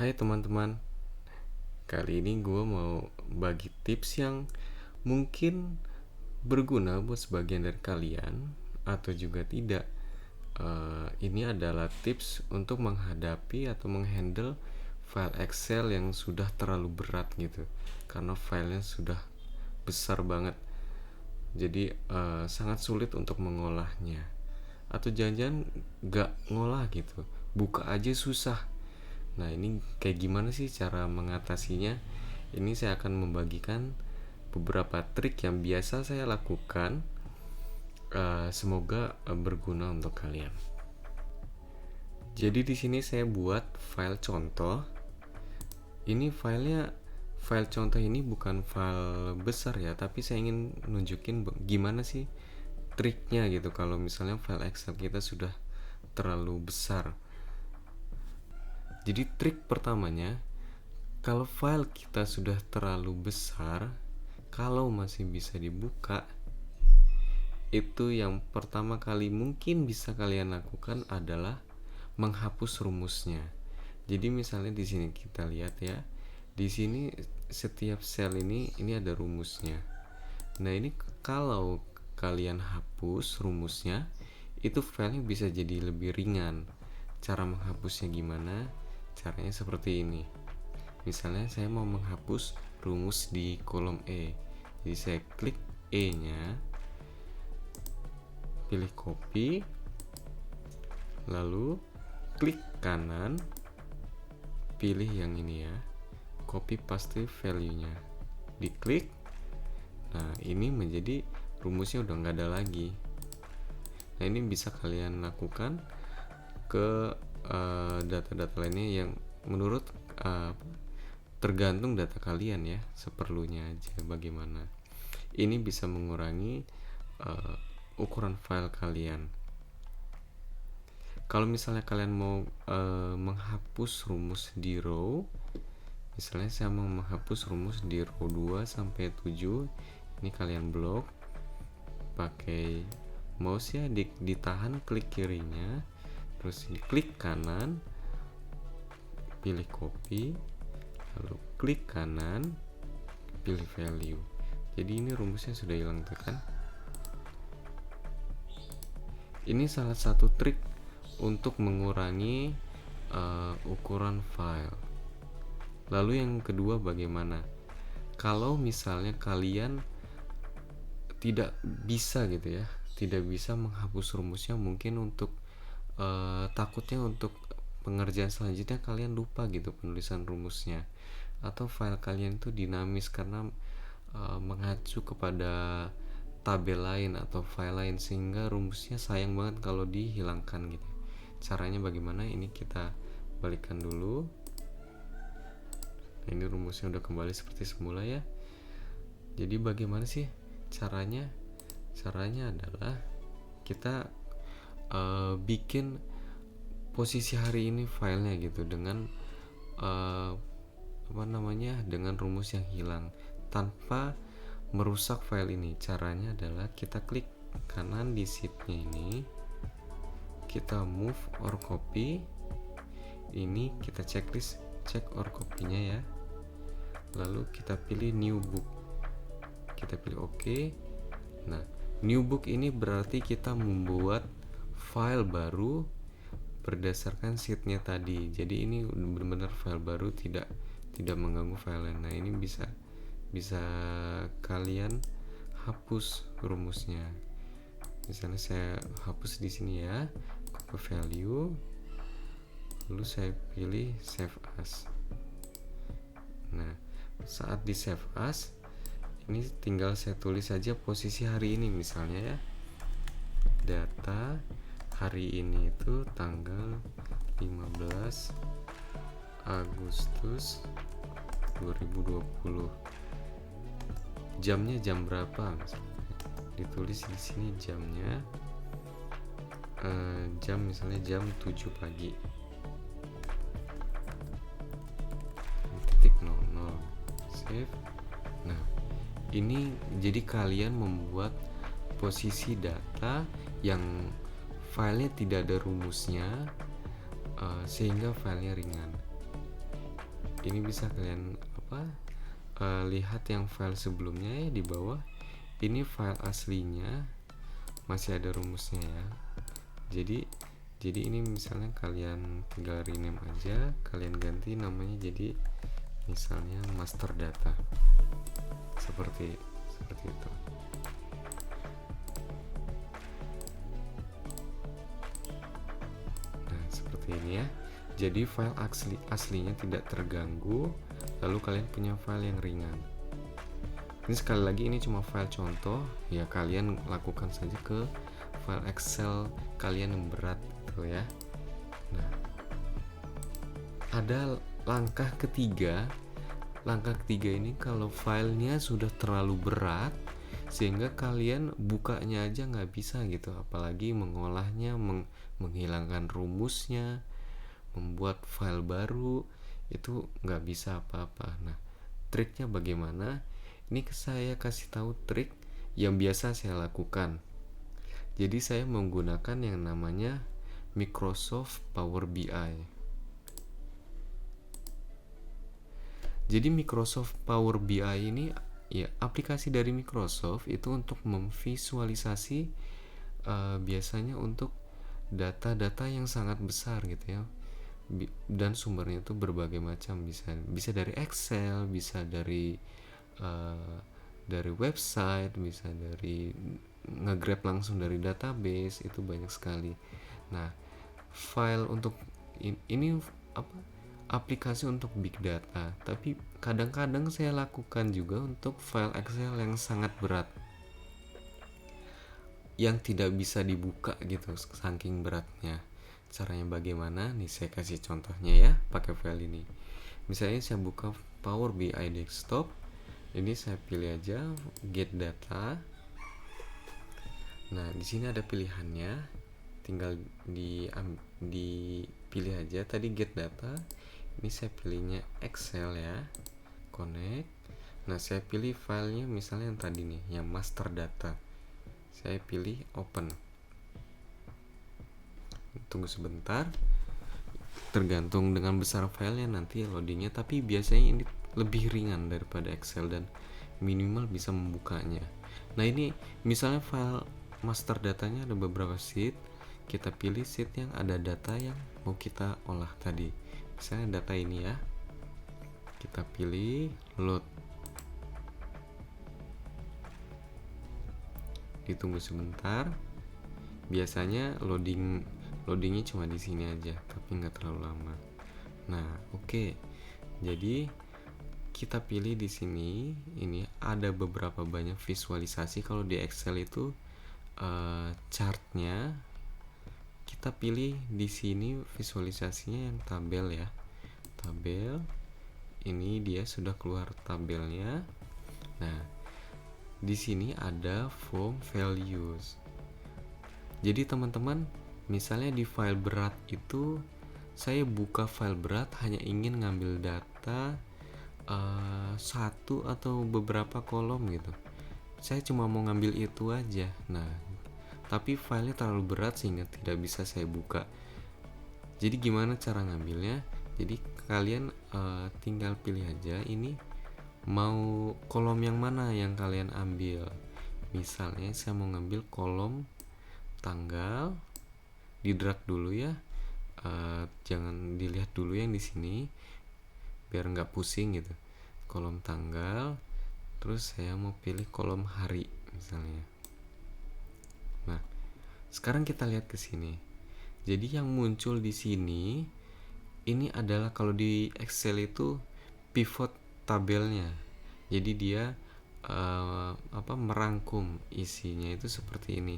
Hai teman-teman, kali ini gue mau bagi tips yang mungkin berguna buat sebagian dari kalian atau juga tidak. Ini adalah tips untuk menghadapi atau menghandle file Excel yang sudah terlalu berat gitu, karena filenya sudah besar banget. Jadi sangat sulit untuk mengolahnya. Atau jangan-jangan gak ngolah gitu, buka aja susah. Nah, ini kayak gimana sih cara mengatasinya? Ini saya akan membagikan beberapa trik yang biasa saya lakukan. Semoga berguna untuk kalian. Jadi di sini saya buat file contoh. Ini file contoh ini bukan file besar ya, tapi saya ingin nunjukin gimana sih triknya gitu kalau misalnya file Excel kita sudah terlalu besar. Jadi trik pertamanya, kalau file kita sudah terlalu besar, kalau masih bisa dibuka, itu yang pertama kali mungkin bisa kalian lakukan adalah menghapus rumusnya. Jadi misalnya di sini kita lihat ya, di sini setiap sel ini ada rumusnya. Nah, ini kalau kalian hapus rumusnya, itu filenya bisa jadi lebih ringan. Cara menghapusnya gimana? Caranya seperti ini. Misalnya saya mau menghapus rumus di kolom E. Jadi saya klik E-nya, pilih copy, lalu klik kanan, pilih yang ini ya, copy paste value-nya, diklik. Nah, ini menjadi rumusnya udah nggak ada lagi. Nah, ini bisa kalian lakukan ke data-data lainnya yang menurut tergantung data kalian ya, seperlunya aja bagaimana. Ini bisa mengurangi ukuran file kalian. Kalau misalnya kalian mau menghapus rumus di row, misalnya saya mau menghapus rumus di row 2 sampai 7, ini kalian blok pakai mouse ya, ditahan klik kirinya, terus klik kanan, pilih copy, lalu klik kanan, pilih value. Jadi ini rumusnya sudah hilang tuh kan. Ini salah satu trik untuk mengurangi ukuran file. Lalu yang kedua bagaimana? Kalau misalnya kalian tidak bisa gitu ya, tidak bisa menghapus rumusnya, mungkin untuk takutnya untuk pengerjaan selanjutnya kalian lupa gitu penulisan rumusnya, atau file kalian itu dinamis karena mengacu kepada tabel lain atau file lain, sehingga rumusnya sayang banget kalau dihilangkan gitu. Caranya bagaimana? Ini kita balikkan dulu. Nah, ini rumusnya udah kembali seperti semula ya. Jadi bagaimana sih caranya? Caranya adalah kita bikin posisi hari ini filenya gitu dengan dengan rumus yang hilang tanpa merusak file ini. Caranya adalah kita klik kanan di sheetnya ini, kita move or copy, ini kita checklist check or copy-nya ya, lalu kita pilih new book, kita pilih OK. Nah, new book ini berarti kita membuat file baru berdasarkan sheetnya tadi. Jadi ini benar-benar file baru, tidak mengganggu file lain. Nah, ini bisa kalian hapus rumusnya. Misalnya saya hapus di sini ya, copy value, lalu saya pilih save as. Nah, saat di save as, ini tinggal saya tulis saja posisi hari ini misalnya ya, data hari ini itu tanggal 15 Agustus 2020. Jamnya jam berapa misalnya. Ditulis di sini jamnya, jam misalnya jam 7 pagi. .00. Save. Nah, ini jadi kalian membuat posisi data yang filenya tidak ada rumusnya, sehingga filenya ringan. Ini bisa kalian lihat yang file sebelumnya ya di bawah. Ini file aslinya masih ada rumusnya ya. Jadi ini misalnya kalian tinggal rename aja, kalian ganti namanya jadi misalnya master data. Seperti itu. Nah, seperti ini ya. Jadi file aslinya tidak terganggu, lalu kalian punya file yang ringan. Ini sekali lagi ini cuma file contoh, ya kalian lakukan saja ke file Excel kalian yang berat gitu ya. Nah, ada langkah ketiga. Langkah ketiga ini kalau filenya sudah terlalu berat sehingga kalian bukanya aja nggak bisa gitu, apalagi mengolahnya, menghilangkan rumusnya, membuat file baru, itu nggak bisa apa-apa. Nah, triknya bagaimana? Ini saya kasih tahu trik yang biasa saya lakukan. Jadi saya menggunakan yang namanya Microsoft Power BI. Jadi Microsoft Power BI ini ya aplikasi dari Microsoft itu untuk memvisualisasi biasanya untuk data-data yang sangat besar gitu ya. Dan sumbernya itu berbagai macam, bisa dari Excel, bisa dari website, bisa dari nge-grab langsung dari database, itu banyak sekali. Nah, file untuk ini aplikasi untuk big data, tapi kadang-kadang saya lakukan juga untuk file Excel yang sangat berat, yang tidak bisa dibuka gitu saking beratnya. Caranya bagaimana? Nih saya kasih contohnya ya, pakai file ini. Misalnya saya buka Power BI desktop, ini saya pilih aja get data. Nah, di sini ada pilihannya, tinggal dipilih aja tadi get data. Ini saya pilihnya Excel ya, connect. Nah, saya pilih filenya misalnya yang tadi nih, yang master data. Saya pilih open. Tunggu sebentar, tergantung dengan besar filenya nanti loadingnya, tapi biasanya ini lebih ringan daripada Excel dan minimal bisa membukanya. Nah, ini misalnya file master datanya ada beberapa sheet, kita pilih sheet yang ada data yang mau kita olah tadi. Misalnya data ini ya, kita pilih load, ditunggu sebentar. Biasanya loadingnya cuma di sini aja, tapi nggak terlalu lama. Nah, oke. Jadi kita pilih di sini, ini ada beberapa banyak visualisasi. Kalau di Excel itu chartnya, kita pilih di sini visualisasinya yang tabel ya, tabel. Ini dia sudah keluar tabelnya. Nah, di sini ada form values. Jadi teman-teman, misalnya di file berat itu saya buka file berat hanya ingin ngambil data satu atau beberapa kolom gitu. Saya cuma mau ngambil itu aja. Nah, tapi filenya terlalu berat sehingga tidak bisa saya buka. Jadi gimana cara ngambilnya? Jadi kalian tinggal pilih aja ini mau kolom yang mana yang kalian ambil. Misalnya saya mau ngambil kolom tanggal, di drag dulu ya, jangan dilihat dulu yang di sini biar nggak pusing gitu. Kolom tanggal, terus saya mau pilih kolom hari misalnya. Nah, sekarang kita lihat ke sini. Jadi yang muncul di sini ini adalah kalau di Excel itu pivot tabelnya. Jadi dia merangkum isinya itu seperti ini.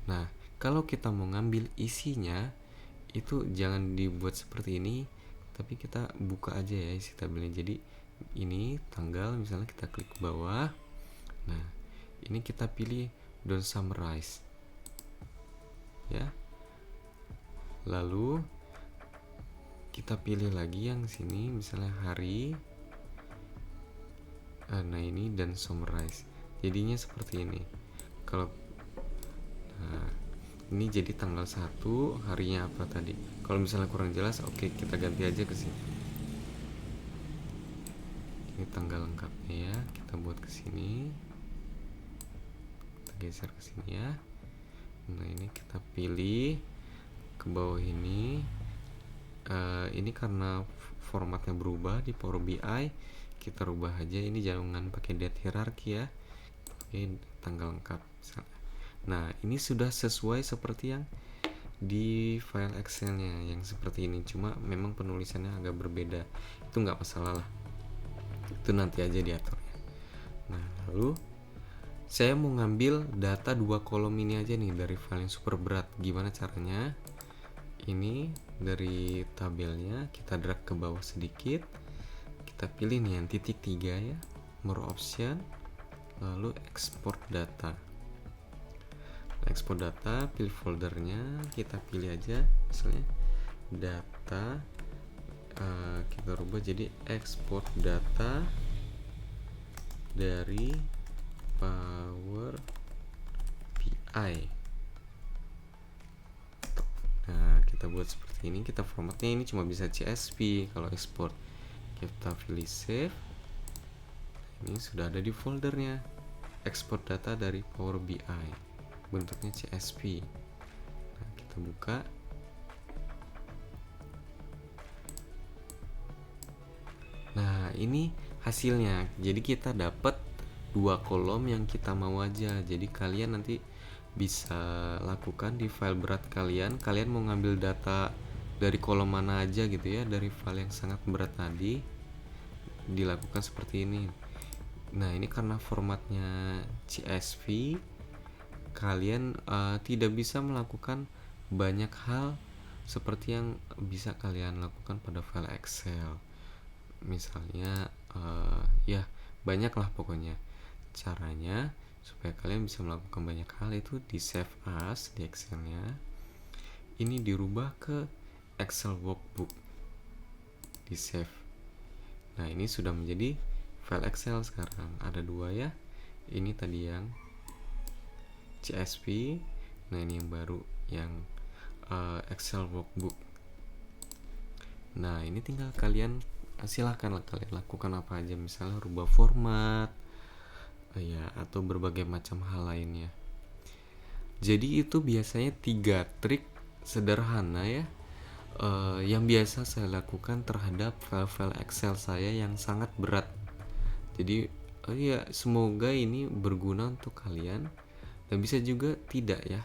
Nah, kalau kita mau ngambil isinya itu jangan dibuat seperti ini, tapi kita buka aja ya isi tabelnya. Jadi ini tanggal, misalnya kita klik ke bawah. Nah, ini kita pilih don't summarize ya. Lalu kita pilih lagi yang sini, misalnya hari. Nah, ini dan summarize. Jadinya seperti ini. Kalau ini jadi tanggal 1, harinya apa tadi. Kalau misalnya kurang jelas, oke, kita ganti aja ke sini. Ini tanggal lengkapnya ya, kita buat ke sini, kita geser ke sini ya. Nah ini kita pilih ke bawah ini. Ini karena formatnya berubah di Power BI, kita rubah aja, ini jangan pakai date hierarchy ya, oke, tanggal lengkap misalnya. Nah ini sudah sesuai seperti yang di file Excelnya yang seperti ini, cuma memang penulisannya agak berbeda, itu nggak masalah lah, itu nanti aja diaturnya. Nah lalu saya mau ngambil data 2 kolom ini aja nih dari file yang super berat. Gimana caranya? Ini dari tabelnya kita drag ke bawah sedikit, kita pilih nih yang titik 3 ya, more option, lalu export data. Export data, pilih foldernya, kita pilih aja misalnya data, kita rubah jadi export data dari Power BI. Nah kita buat seperti ini, kita formatnya ini cuma bisa CSV kalau export. Kita pilih save. Ini sudah ada di foldernya, export data dari Power BI, bentuknya CSV. Nah kita buka. Nah ini hasilnya, jadi kita dapat 2 kolom yang kita mau aja. Jadi kalian nanti bisa lakukan di file berat kalian mau ngambil data dari kolom mana aja gitu ya, dari file yang sangat berat tadi, dilakukan seperti ini. Nah ini karena formatnya CSV, kalian tidak bisa melakukan banyak hal seperti yang bisa kalian lakukan pada file Excel. Misalnya ya banyak lah pokoknya caranya supaya kalian bisa melakukan banyak hal, itu di save as di Excelnya, ini dirubah ke Excel workbook, di save. Nah ini sudah menjadi file Excel sekarang, ada 2 ya, ini tadi yang CSV, nah ini yang baru yang Excel workbook. Nah ini tinggal kalian silahkan kalian lakukan apa aja, misalnya rubah format ya, atau berbagai macam hal lainnya. Jadi itu biasanya 3 trik sederhana ya, yang biasa saya lakukan terhadap file-file Excel saya yang sangat berat. Jadi ya semoga ini berguna untuk kalian, dan bisa juga tidak ya,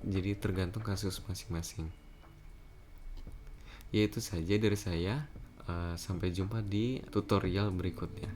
jadi tergantung kasus masing-masing. Ya itu saja dari saya, sampai jumpa di tutorial berikutnya.